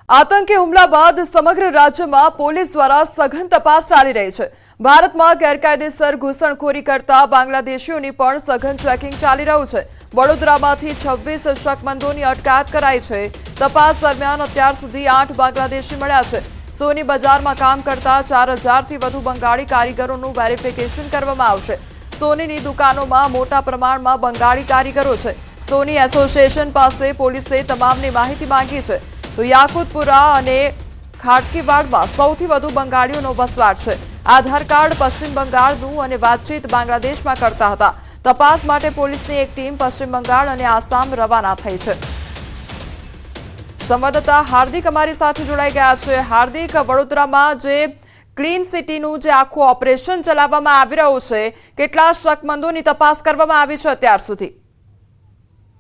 આતંકી હુમલા બાદ સમગ્ર રાજ્યમાં પોલીસ દ્વારા સઘન તપાસ ચાલી રહી છે। ભારતમાં ગેરકાયદેસર ઘૂસણખોરી કરતા બાંગ્લાદેશીઓની પણ સઘન ચેકિંગ ચાલી રહ્યું છે। વડોદરામાંથી 26 શકમંદોની અટકાયત કરાઈ છે। તપાસ દરમિયાન અત્યાર સુધી 8 બાંગ્લાદેશી મળ્યા છે। સોની બજારમાં કામ કરતા 4000થી વધુ બંગાળી કારીગરોનું વેરિફિકેશન કરવામાં આવશે। સોનીની દુકાનોમાં મોટા પ્રમાણમાં બંગાળી કારીગરો છે। સોની એસોસિએશન પાસે પોલીસે તમામની માહિતી માંગી છે। તો યાકુતપુરા અને ખાટકીવાડમાં સૌથી વધુ બંગાળીઓનો વસવાટ છે। આધાર કાર્ડ પશ્ચિમ બંગાળનું અને વાતચીત બાંગ્લાદેશમાં કરતા હતા। તપાસ માટે પોલીસની એક ટીમ પશ્ચિમ બંગાળ અને આસામ રવાના થઈ છે। સંવાદદાતા હાર્દિક અમારી સાથે જોડાઈ ગયા છે। હાર્દિક, વડોદરામાં જે ક્લીન સિટીનું જે આખું ઓપરેશન ચલાવવામાં આવી રહ્યું છે, કેટલા શકમંદોની તપાસ કરવામાં આવી છે અત્યાર સુધી?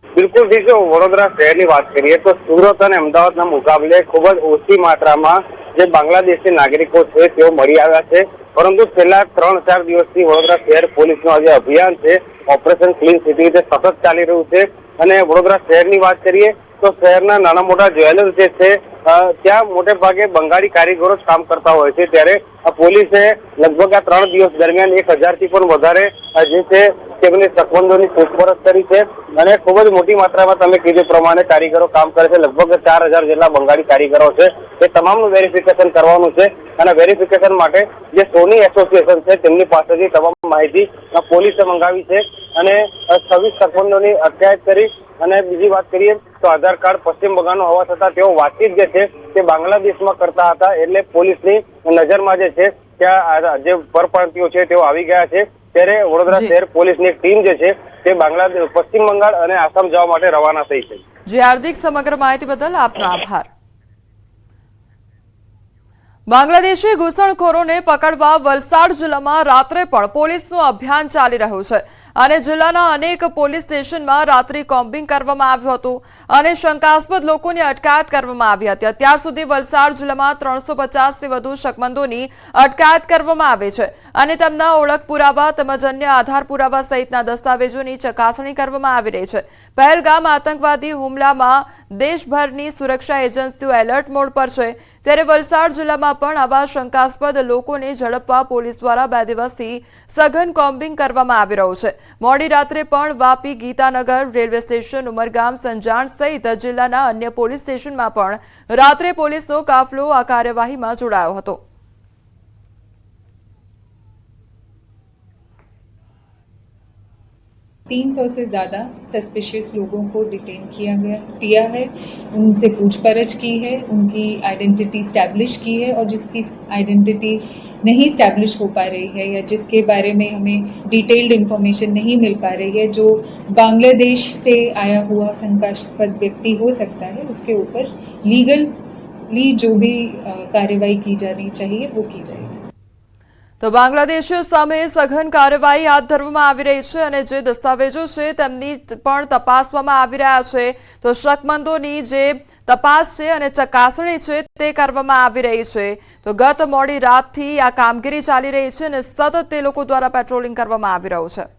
બિલકુલ જી, જો વડોદરા શહેરની વાત કરીએ તો સુરત અને અમદાવાદના મુકાબલે ખૂબ જ ઓછી માત્રામાં જે બાંગ્લાદેશી નાગરિકો છે તેઓ મળી આવ્યા છે। પરંતુ છેલ્લા 3-4 દિવસથી વડોદરા શહેર પોલીસનું જે અભિયાન છે ઓપરેશન ક્લીન સિટી તે સતત ચાલી રહ્યું છે। અને વડોદરા શહેરની વાત કરીએ તો શહેરના નાના મોટા જ્વેલર્સ જે છે ત્યાં મોટે ભાગે બંગાળી કારીગરો જ કામ કરતા હોય છે। ત્યારે પોલીસે લગભગ આ 3 દિવસ દરમિયાન 1000થી પણ વધારે જે છે તેમની શકમંદોની પૂછપરછ કરી છે। અને ખૂબ જ મોટી માત્રામાં તમે કીધું પ્રમાણે કારીગરો કામ કરે છે। લગભગ 4000 જેટલા બંગાળી કારીગરો છે। તે તમામનું વેરિફિકેશન કરવાનું છે અને વેરિફિકેશન માટે જે સોની એસોસિએશન છે તેમની પાસેથી તમામ માહિતી પોલીસે મંગાવી છે અને 26 શકમંદોની અટકાયત કરી। અને બીજી વાત કરીએ તો આધાર કાર્ડ પશ્ચિમ બંગાળનું હોવા છતાં તેઓ વાતચીત જે છે તે બાંગ્લાદેશમાં કરતા હતા। એટલે પોલીસની નજરમાં જે છે ત્યાં જે પરપ્રાંતિયો છે તેઓ આવી ગયા છે। ત્યારે વડોદરા શહેર પોલીસની એક ટીમ જે છે તે બાંગ્લાદેશ પશ્ચિમ બંગાળ અને આસામ જવા માટે રવાના થઈ છે। જી હાર્દિક, સમગ્ર માહિતી બદલ આપનો આભાર। બાંગ્લાદેશી ઘૂસણખોરોને પકડવા વલસાડ જિલ્લામાં રાત્રે પણ પોલીસનું અભિયાન ચાલી રહ્યું છે અને જિલ્લાના અનેક પોલીસ સ્ટેશનમાં રાત્રિ કોમ્બિંગ કરવામાં આવ્યું હતું અને શંકાસ્પદ લોકોની અટકાયત કરવામાં આવી હતી। અત્યાર સુધી વલસાડ જિલ્લામાં 350થી વધુ શકમંદોની અટકાયત કરવામાં આવી છે અને તેમના ઓળખ પુરાવા તેમજ અન્ય આધાર પુરાવા સહિતના દસ્તાવેજોની ચકાસણી કરવામાં આવી રહી છે। પહેલગામ આતંકવાદી હુમલામાં દેશભરની સુરક્ષા એજન્સીઓ એલર્ટ મોડ પર છે। ત્યારે વલસાડ જિલ્લામાં પણ આવા શંકાસ્પદ લોકોને ઝડપવા પોલીસ દ્વારા 2 દિવસથી સઘન કોમ્બિંગ કરવામાં આવી રહ્યું છે। મોડી રાત્રે પણ વાપી, ગીતાનગર, રેલવે સ્ટેશન, ઉમરગામ, સંજાણ સહિત જિલ્લાના અન્ય પોલીસ સ્ટેશનમાં પણ રાત્રે પોલીસનો કાફલો આ કાર્યવાહીમાં જોડાયો હતો। तीन 300 से ज़्यादा सस्पिशियस लोगों को डिटेन किया है, उनसे पूछपरछ की है, उनकी आइडेंटिटी स्टैब्लिश की है और जिसकी आइडेंटिटी नहीं स्टैब्लिश हो पा रही है या जिसके बारे में हमें डिटेल्ड इन्फॉर्मेशन नहीं मिल पा रही है, जो बांग्लादेश से आया हुआ शंकास्पद व्यक्ति हो सकता है, उसके ऊपर लीगली जो भी कार्रवाई की जानी चाहिए वो की जाएगी। તો બાંગ્લાદેશીઓ સામે સઘન કાર્યવાહી હાથ ધરવામાં આવી રહી છે અને જે દસ્તાવેજો છે તેમની પણ તપાસવામાં આવી રહ્યા છે। તો શકમંદોની જે તપાસ છે અને ચકાસણી છે તે કરવામાં આવી રહી છે। તો ગત મોડી રાતથી આ કામગીરી ચાલી રહી છે અને સતત તે લોકો દ્વારા પેટ્રોલિંગ કરવામાં આવી રહ્યું છે।